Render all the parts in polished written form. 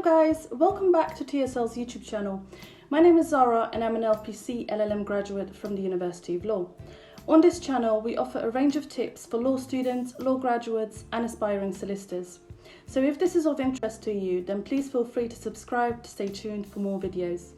guys, welcome back to TSL's YouTube channel. My name is Zahraa and I'm an LPC LLM graduate from the University of Law. On this channel we offer a range of tips for law students, law graduates and aspiring solicitors. So if this is of interest to you, then please feel free to subscribe to stay tuned for more videos.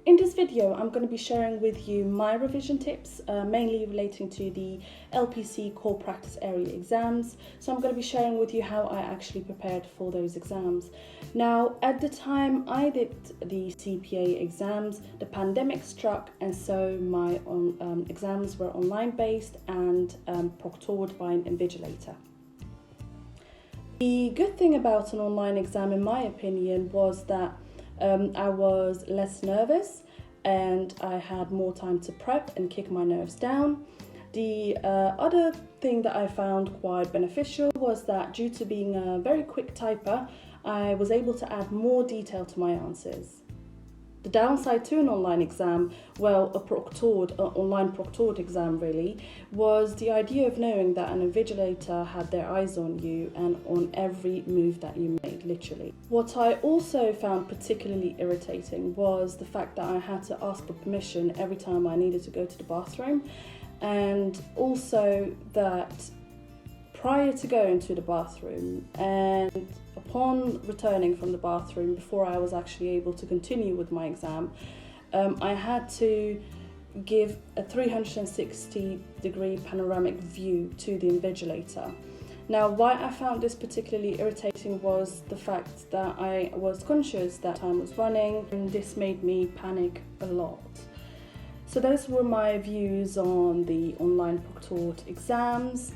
In this video, I'm going to be sharing with you my revision tips, mainly relating to the LPC core practice area exams. So I'm going to be sharing with you how I actually prepared for those exams. Now, at the time I did the CPA exams, the pandemic struck, and so my exams were online based and proctored by an invigilator. The good thing about an online exam, in my opinion, was that I was less nervous and I had more time to prep and kick my nerves down. The other thing that I found quite beneficial was that due to being a very quick typer, I was able to add more detail to my answers. The downside to an online exam, well, online proctored exam really, was the idea of knowing that an invigilator had their eyes on you and on every move that you made, literally. What I also found particularly irritating was the fact that I had to ask for permission every time I needed to go to the bathroom, and also that prior to going to the bathroom and upon returning from the bathroom, before I was actually able to continue with my exam, I had to give a 360-degree panoramic view to the invigilator. Now, why I found this particularly irritating was the fact that I was conscious that time was running, and this made me panic a lot. So those were my views on the online proctored exams.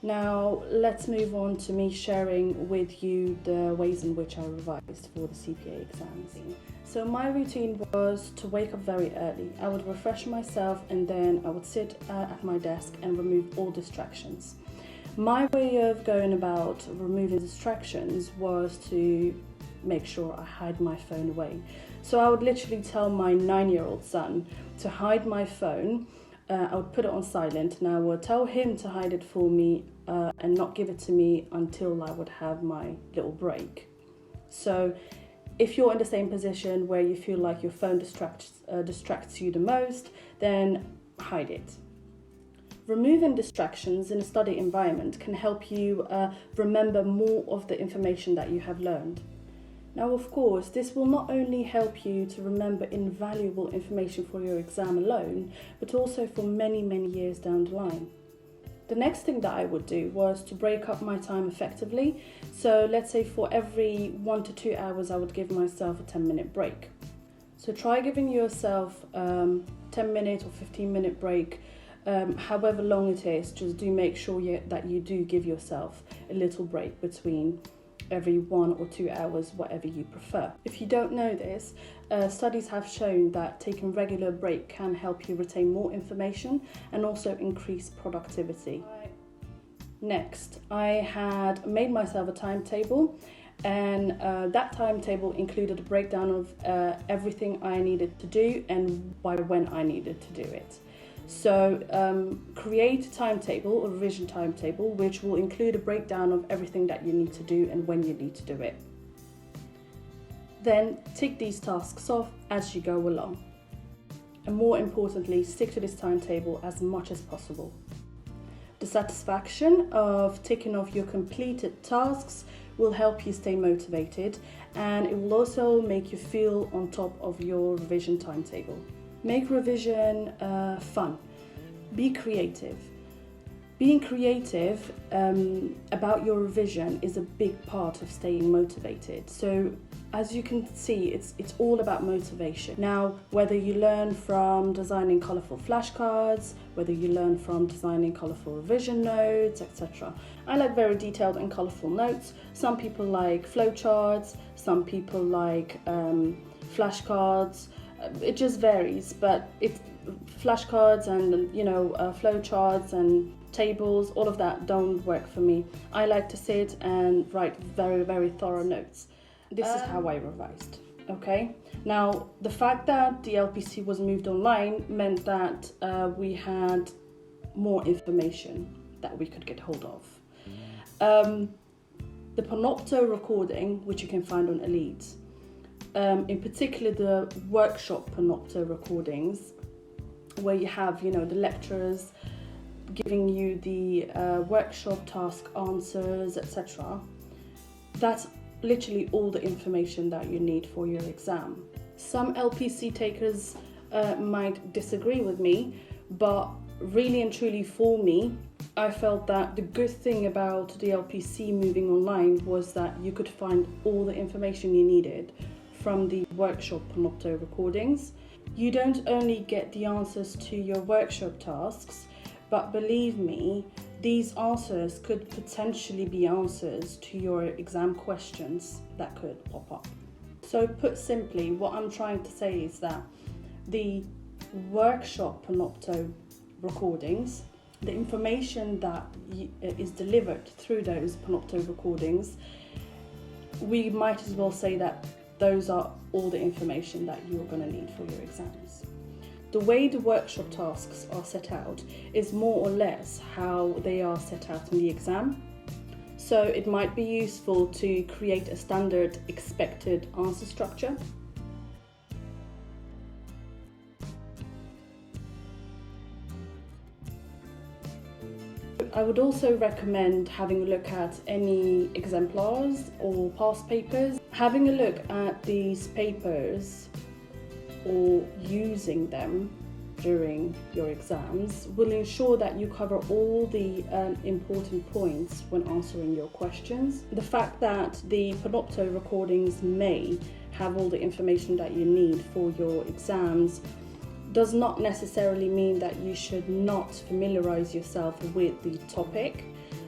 Now let's move on to me sharing with you the ways in which I revised for the CPA exams. So my routine was to wake up very early. I would refresh myself and then I would sit at my desk and remove all distractions. My way of going about removing distractions was to make sure I hide my phone away. So I would literally tell my 9-year-old son to hide my phone. I would put it on silent and I would tell him to hide it for me and not give it to me until I would have my little break. So if you're in the same position where you feel like your phone distracts you the most, then hide it. Removing distractions in a study environment can help you remember more of the information that you have learned. Now, of course, this will not only help you to remember invaluable information for your exam alone, but also for many, many years down the line. The next thing that I would do was to break up my time effectively. So let's say for every 1 to 2 hours, I would give myself a 10-minute break. So try giving yourself 10-minute or 15-minute break, however long it is. Just do make sure that you do give yourself a little break between every 1 or 2 hours, whatever you prefer. If you don't know this, studies have shown that taking regular break can help you retain more information and also increase productivity. Next, I had made myself a timetable, and that timetable included a breakdown of everything I needed to do and by when I needed to do it. So create a timetable, a revision timetable, which will include a breakdown of everything that you need to do and when you need to do it. Then tick these tasks off as you go along. And more importantly, stick to this timetable as much as possible. The satisfaction of ticking off your completed tasks will help you stay motivated, and it will also make you feel on top of your revision timetable. Make revision fun. Be creative. Being creative about your revision is a big part of staying motivated. So as you can see, it's all about motivation. Now, whether you learn from designing colourful flashcards, whether you learn from designing colourful revision notes, etc. I like very detailed and colourful notes. Some people like flowcharts, some people like flashcards. It just varies, but it's flashcards and flowcharts and tables, all of that don't work for me. I like to sit and write very, very thorough notes. This is how I revised. Okay, now the fact that the LPC was moved online meant that we had more information that we could get hold of. the Panopto recording, which you can find on Elite, in particular the workshop Panopto recordings, where you have, the lecturers giving you the workshop task answers, etc. That's literally all the information that you need for your exam. Some LPC takers might disagree with me, but really and truly for me, I felt that the good thing about the LPC moving online was that you could find all the information you needed from the workshop Panopto recordings. You don't only get the answers to your workshop tasks, but believe me, these answers could potentially be answers to your exam questions that could pop up. So put simply, what I'm trying to say is that the workshop Panopto recordings, the information that is delivered through those Panopto recordings, we might as well say that those are all the information that you're going to need for your exams. The way the workshop tasks are set out is more or less how they are set out in the exam. So it might be useful to create a standard expected answer structure. I would also recommend having a look at any exemplars or past papers. Having a look at these papers or using them during your exams will ensure that you cover all the important points when answering your questions. The fact that the Panopto recordings may have all the information that you need for your exams does not necessarily mean that you should not familiarize yourself with the topic.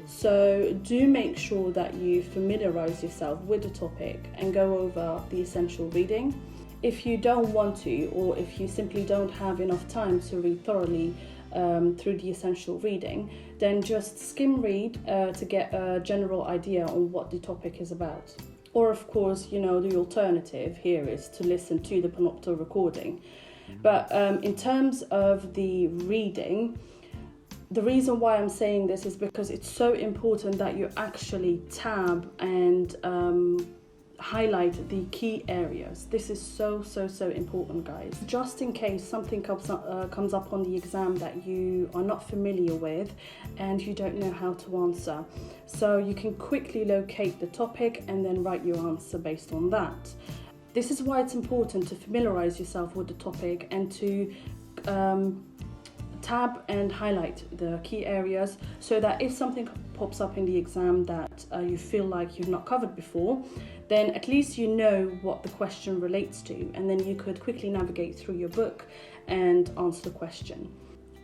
So do make sure that you familiarize yourself with the topic and go over the essential reading. If you don't want to, or if you simply don't have enough time to read thoroughly through the essential reading, then just skim read to get a general idea on what the topic is about. Or of course, the alternative here is to listen to the Panopto recording. But in terms of the reading, the reason why I'm saying this is because it's so important that you actually tab and highlight the key areas. This is so important, guys. Just in case something comes up on the exam that you are not familiar with and you don't know how to answer. So you can quickly locate the topic and then write your answer based on that. This is why it's important to familiarize yourself with the topic and to tab and highlight the key areas, so that if something pops up in the exam that you feel like you've not covered before, then at least you know what the question relates to, and then you could quickly navigate through your book and answer the question.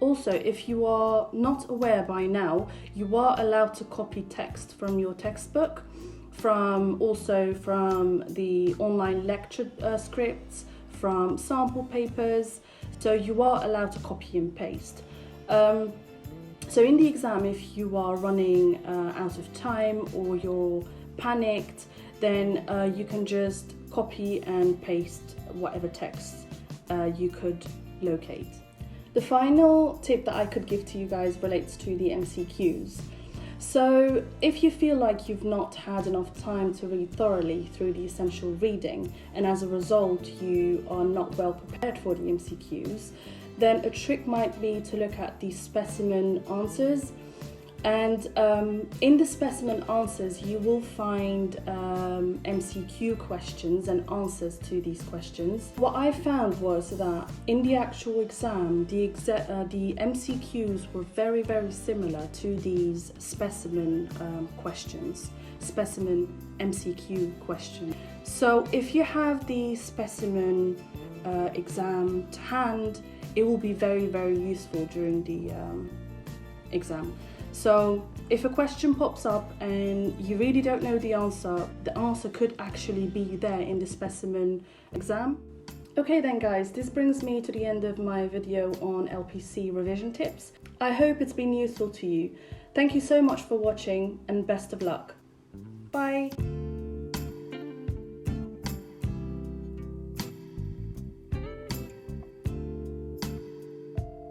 Also, if you are not aware by now, you are allowed to copy text from your textbook, from the online lecture scripts, from sample papers, so you are allowed to copy and paste. So in the exam, if you are running out of time or you're panicked, then you can just copy and paste whatever text you could locate. The final tip that I could give to you guys relates to the MCQs. So if you feel like you've not had enough time to read thoroughly through the essential reading, and as a result you are not well prepared for the MCQs, then a trick might be to look at the specimen answers. And in the specimen answers you will find MCQ questions and answers to these questions. What I found was that in the actual exam, the MCQs were very similar to these specimen questions, specimen MCQ question. So if you have the specimen exam to hand, it will be very useful during the exam. So if a question pops up and you really don't know the answer could actually be there in the specimen exam. Okay then guys, this brings me to the end of my video on LPC revision tips. I hope it's been useful to you. Thank you so much for watching and best of luck. Bye!